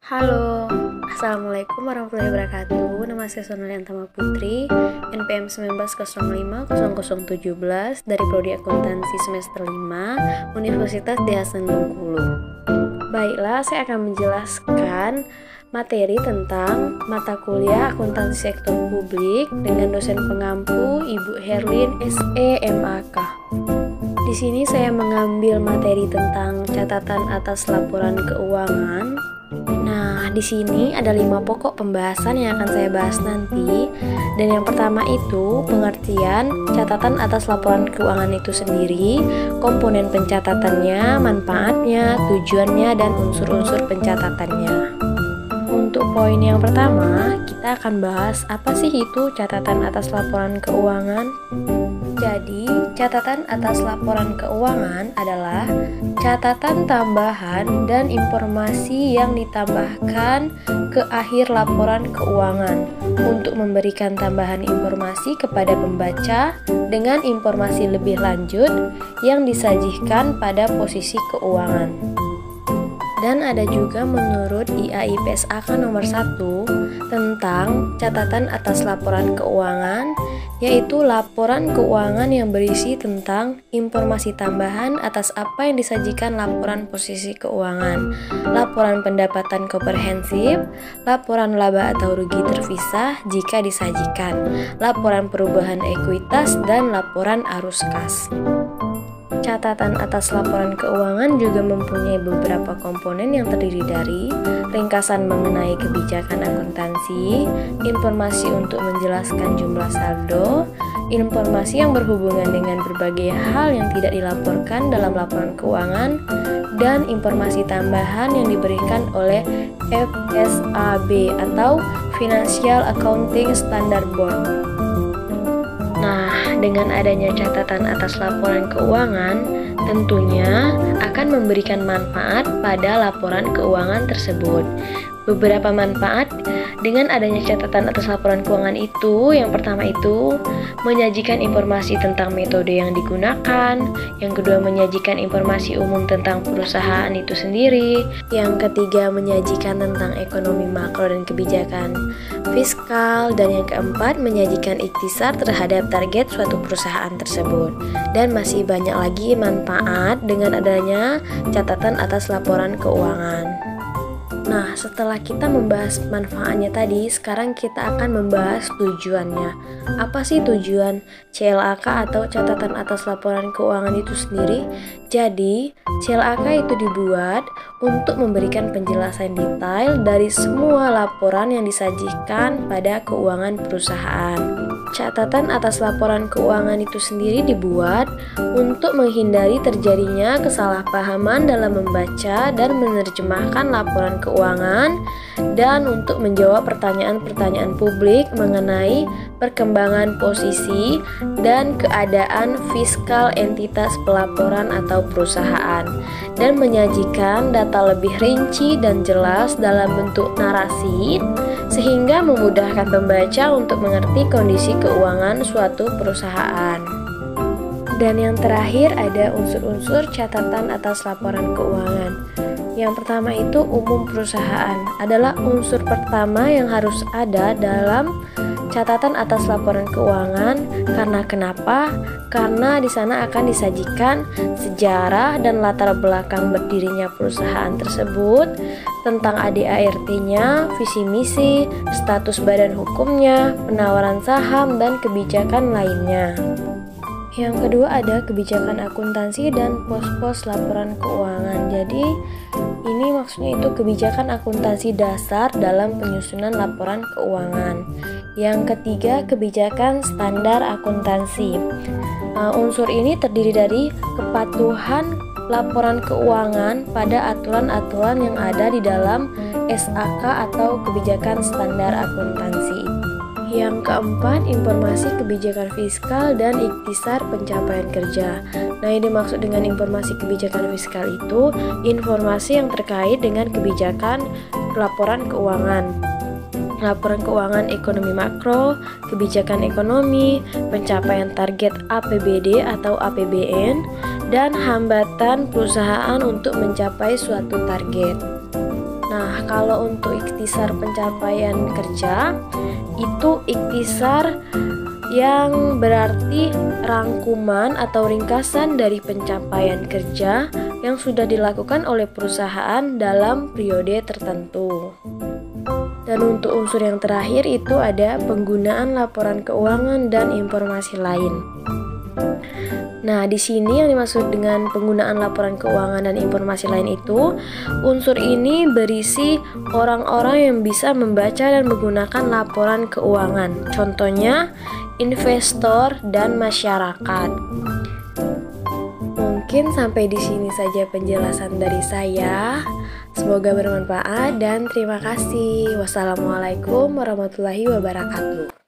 Halo, Assalamualaikum warahmatullahi wabarakatuh. Nama saya Sonaliantama Putri, NPM 19050017 dari Prodi Akuntansi semester 5, Universitas Dwi Hasan Bengkulu. Baiklah, saya akan menjelaskan materi tentang mata kuliah akuntansi sektor publik dengan dosen pengampu Ibu Herlin SE MAK. Di sini saya mengambil materi tentang catatan atas laporan keuangan. Nah, di sini ada 5 pokok pembahasan yang akan saya bahas nanti. Dan yang pertama itu pengertian catatan atas laporan keuangan itu sendiri, komponen pencatatannya, manfaatnya, tujuannya, dan unsur-unsur pencatatannya. Untuk poin yang pertama, kita akan bahas apa sih itu catatan atas laporan keuangan. Jadi, catatan atas laporan keuangan adalah catatan tambahan dan informasi yang ditambahkan ke akhir laporan keuangan untuk memberikan tambahan informasi kepada pembaca dengan informasi lebih lanjut yang disajikan pada posisi keuangan. Dan ada juga menurut IAIPSAK nomor 1 tentang catatan atas laporan keuangan, yaitu laporan keuangan yang berisi tentang informasi tambahan atas apa yang disajikan laporan posisi keuangan, laporan pendapatan komprehensif, laporan laba atau rugi terpisah jika disajikan, laporan perubahan ekuitas, dan laporan arus kas. Catatan atas laporan keuangan juga mempunyai beberapa komponen yang terdiri dari ringkasan mengenai kebijakan akuntansi, informasi untuk menjelaskan jumlah saldo, informasi yang berhubungan dengan berbagai hal yang tidak dilaporkan dalam laporan keuangan, dan informasi tambahan yang diberikan oleh FSAB atau Financial Accounting Standard Board. Nah, dengan adanya catatan atas laporan keuangan, tentunya akan memberikan manfaat pada laporan keuangan tersebut. Beberapa manfaat dengan adanya catatan atas laporan keuangan itu, yang pertama itu menyajikan informasi tentang metode yang digunakan, yang kedua menyajikan informasi umum tentang perusahaan itu sendiri, yang ketiga menyajikan tentang ekonomi makro dan kebijakan fiskal, dan yang keempat menyajikan ikhtisar terhadap target suatu perusahaan tersebut. Dan masih banyak lagi manfaat dengan adanya catatan atas laporan keuangan. Nah, setelah kita membahas manfaatnya tadi, sekarang kita akan membahas tujuannya. Apa sih tujuan CLAK atau catatan atas laporan keuangan itu sendiri? Jadi, CLAK itu dibuat untuk memberikan penjelasan detail dari semua laporan yang disajikan pada keuangan perusahaan. Catatan atas laporan keuangan itu sendiri dibuat untuk menghindari terjadinya kesalahpahaman dalam membaca dan menerjemahkan laporan keuangan, dan untuk menjawab pertanyaan-pertanyaan publik mengenai perkembangan posisi dan keadaan fiskal entitas pelaporan atau perusahaan, dan menyajikan data lebih rinci dan jelas dalam bentuk narasi sehingga memudahkan pembaca untuk mengerti kondisi keuangan suatu perusahaan. Dan yang terakhir ada unsur-unsur catatan atas laporan keuangan. Yang pertama itu umum perusahaan adalah unsur pertama yang harus ada dalam catatan atas laporan keuangan. Karena kenapa? Karena di sana akan disajikan sejarah dan latar belakang berdirinya perusahaan tersebut, tentang ADART-nya, visi misi, status badan hukumnya, penawaran saham, dan kebijakan lainnya. Yang kedua ada kebijakan akuntansi dan pos-pos laporan keuangan. Jadi ini maksudnya itu kebijakan akuntansi dasar dalam penyusunan laporan keuangan. Yang ketiga kebijakan standar akuntansi. Unsur ini terdiri dari kepatuhan laporan keuangan pada aturan-aturan yang ada di dalam SAK atau kebijakan standar akuntansi. Yang keempat, informasi kebijakan fiskal dan ikhtisar pencapaian kerja. Nah, yang dimaksud dengan informasi kebijakan fiskal itu informasi yang terkait dengan kebijakan laporan keuangan. Laporan keuangan ekonomi makro, kebijakan ekonomi, pencapaian target APBD atau APBN, dan hambatan perusahaan untuk mencapai suatu target. Nah, Nah, kalau untuk ikhtisar pencapaian kerja, itu ikhtisar yang berarti rangkuman atau ringkasan dari pencapaian kerja yang sudah dilakukan oleh perusahaan dalam periode tertentu. Dan untuk unsur yang terakhir itu ada penggunaan laporan keuangan dan informasi lain. Nah, di sini yang dimaksud dengan penggunaan laporan keuangan dan informasi lain itu, unsur ini berisi orang-orang yang bisa membaca dan menggunakan laporan keuangan. Contohnya, investor dan masyarakat. Mungkin sampai di sini saja penjelasan dari saya. Semoga bermanfaat dan terima kasih. Wassalamualaikum warahmatullahi wabarakatuh.